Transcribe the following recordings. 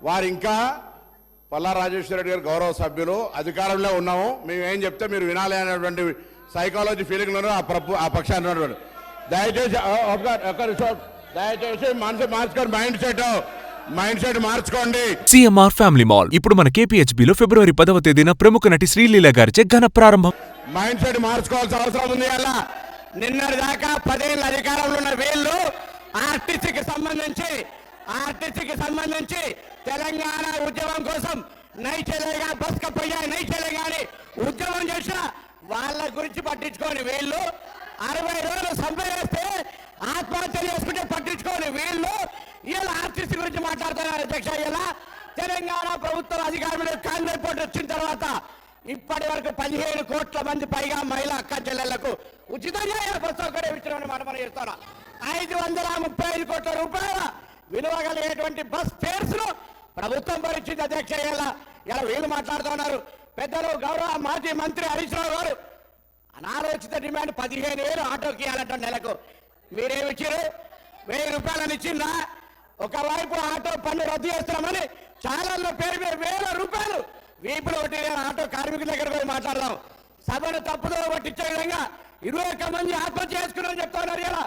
వారు ఇంకా పల్లా రాజేశ్వర రెడ్డి గారు గౌరవ సభ్యులు, అధికారంలో ఉన్నాము, మేము ఏం చెప్తే మీరు వినాలి అనేటువంటి సైకాలజీ ఫీలింగ్లో ఆ పక్షాన్ని ఉన్నటువంటి దయచేసి దయచేసి మనసు మార్చుకొని మైండ్ సెట్ మార్చుకోండి. సిఎంఆర్ ఫ్యామిలీ మాల్ ఇప్పుడు మన కేపీహెచ్బిలో ఫిబ్రవరి 10వ తేదీన ప్రముఖ నటి శ్రీలీల గారిచే ఘన ప్రారంభం. మైండ్ సెట్ మార్చుకోవాల్సిన అవసరం ఉంది. అలా నిన్నటి దాకా 10 ఏళ్ళ అధికారంలో ఉన్న వీళ్ళు ఆర్టీసీకి సంబంధించి తెలంగాణ ఉద్యమం కోసం నై చెల్లెగా బస్ కప్పయ్యా నై చెల్లెగాని ఉద్యమం చేసిన వాళ్ళ గురించి పట్టించుకోని వీళ్ళు 60 రోజులు సంపాదిస్తే ఆత్మహత్య చేసుకుంటే పట్టించుకోని వీళ్ళు ఇలా ఆర్టీసీ గురించి మాట్లాడుతున్నారు. అధ్యక్ష, ఇలా తెలంగాణ ప్రభుత్వం అధికారంలో కాంగ్రెస్ పార్టీ వచ్చిన తర్వాత ఇప్పటి వరకు 15 కోట్ల మంది పైగా మహిళా అక్క చెల్లెళ్లకు ఉచితంగా బస్ సౌకర్యం ఇచ్చిన మాట మనం చేస్తున్నా. 535 కోట్ల రూపాయల విలువ కలిగేటువంటి బస్ ఫేర్స్ ను ప్రభుత్వం భరించింది. అధ్యక్ష, ఇలా వీళ్ళు మాట్లాడుతున్నారు. పెద్దలు గౌరవ మాజీ మంత్రి హరీష్ రావు గారు అనాలోచిత డిమాండ్ 15,000 ఆటోకి ఇవ్వాలంట నెలకు. మీరేమిచ్చారు? 1000 రూపాయలని ఇచ్చిందా? ఒకవైపు ఆటో పన్ను రద్దు చేస్తున్నామని ఛానల్లో పేరు మీద 1000 రూపాయలు వీపులు ఒకటి ఆటో కార్మికుల దగ్గర పోయి మాట్లాడదాం. సభను తప్పుదో పట్టించే విధంగా 21 మంది ఆత్మహత్య చేసుకున్నారని చెప్తున్నారు. ఇలా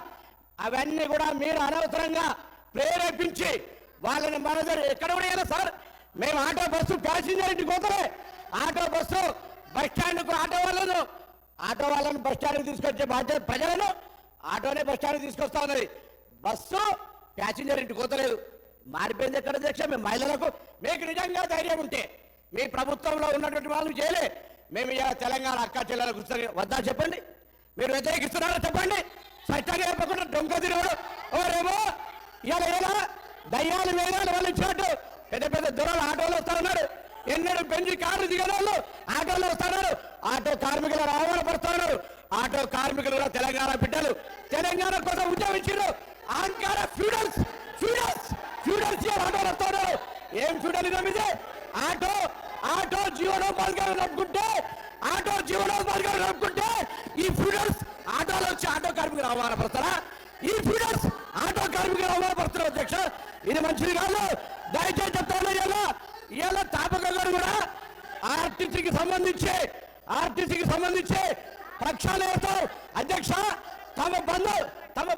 అవన్నీ కూడా మీరు అనవసరంగా ప్రేరేపించి వాళ్ళని మన దగ్గర ఎక్కడ కూడా సార్, మేము ఆటో బస్సు ప్యాసింజర్ ఇంటికి పోతే ఆటో బస్సు బస్ స్టాండ్కు ఆటో వాళ్ళను బస్ స్టాండ్కి తీసుకొచ్చే బాధ్యత ప్రజలను ఆటోనే బస్ స్టాండ్కి తీసుకొస్తా ఉన్నది. బస్సు ప్యాసింజర్ ఇంటికి పోతలేదు. మారిపోయింది ఎక్కడ అధ్యక్ష? మేము మహిళలకు మీకు నిజంగా ధైర్యం ఉంటే మీ ప్రభుత్వంలో ఉన్నటువంటి వాళ్ళు చేయలే. మేము ఇలా తెలంగాణ అక్క చెల్లెలకు వద్దా చెప్పండి. మీరు వ్యతిరేకిస్తున్నారో చెప్పండి. స్పష్టంగా చెప్పకుండా దొంగ తిరగడు ఎవరేమో ఇలా దయ్యాలు వేదాలు వాళ్ళు ఇచ్చినట్టు పెద్ద పెద్ద దొరలు ఆటోలు వస్తున్నారు. ఎన్నడూ పెంచి కార్లు దిగిన వాళ్ళు ఆటోలు వస్తున్నారు. ఆటో కార్మికులు అవమానపరుస్తున్నారు. ఆటో కార్మికులు కూడా తెలంగాణ బిడ్డలు, తెలంగాణ కోసం ఉద్యమించారు. ఆంకార ఫ్యూడల్స్ ఆటోలు వస్తున్నారు. ఏం ఫ్యూడలిజం ఇది? ఆటో జీవనోపాధిగా నడుపుకుంటే ఈ ఫ్యూడల్స్ ఆటోలో వచ్చి ఆటో కార్మికులు అవమానపరుస్తారా? ఈ ఫ్యూడల్స్ ఆటో కార్మికులు అవమానపరుస్తున్నారు. అధ్యక్ష, ఇది మంచిది కాదు. దయచేసి చెప్తాను. ఇలా తాపకంగా కూడా ఆర్టీసీకి సంబంధించి ప్రక్షాళనతో అధ్యక్ష తమ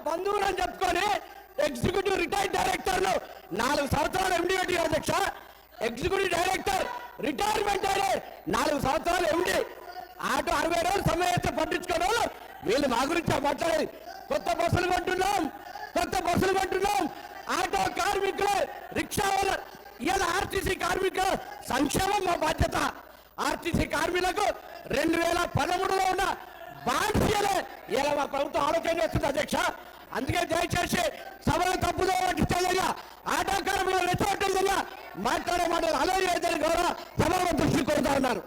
బంధువులు అని చెప్పుకొని ఎగ్జిక్యూటివ్ రిటైర్డ్ డైరెక్టర్లు 4 సంవత్సరాలు ఎండి పెట్టి అధ్యక్ష, ఎగ్జిక్యూటివ్ డైరెక్టర్ రిటైర్మెంట్ అయ్యే 4 సంవత్సరాలు ఎండి ఆటో 60 రోజులు సమయం పట్టించుకోవడం వీళ్ళు మా గురించి మాట్లాడేది. కొత్త బస్సులు కొంటున్నాం. ఆటో కార్మికులు, రిక్షా వాళ్ళ ఇలా ఆర్టీసీ కార్మికుల సంక్షేమం మా బాధ్యత. ఆర్టీసీ కార్మికులకు 2013లో ఉన్న బాధ్యతలే ఇలా మా ప్రభుత్వం ఆలోచన చేస్తుంది. అధ్యక్ష, అందుకే దయచేసి సభలో తప్పుదో పట్టించేలాగా ఆటో కార్మికులు రెచ్చగొట్టేలాగా మాట్లాడే మాటలు అలవాటు అయితే గౌరవ సభలో దృష్టి కోరుతా ఉన్నారు.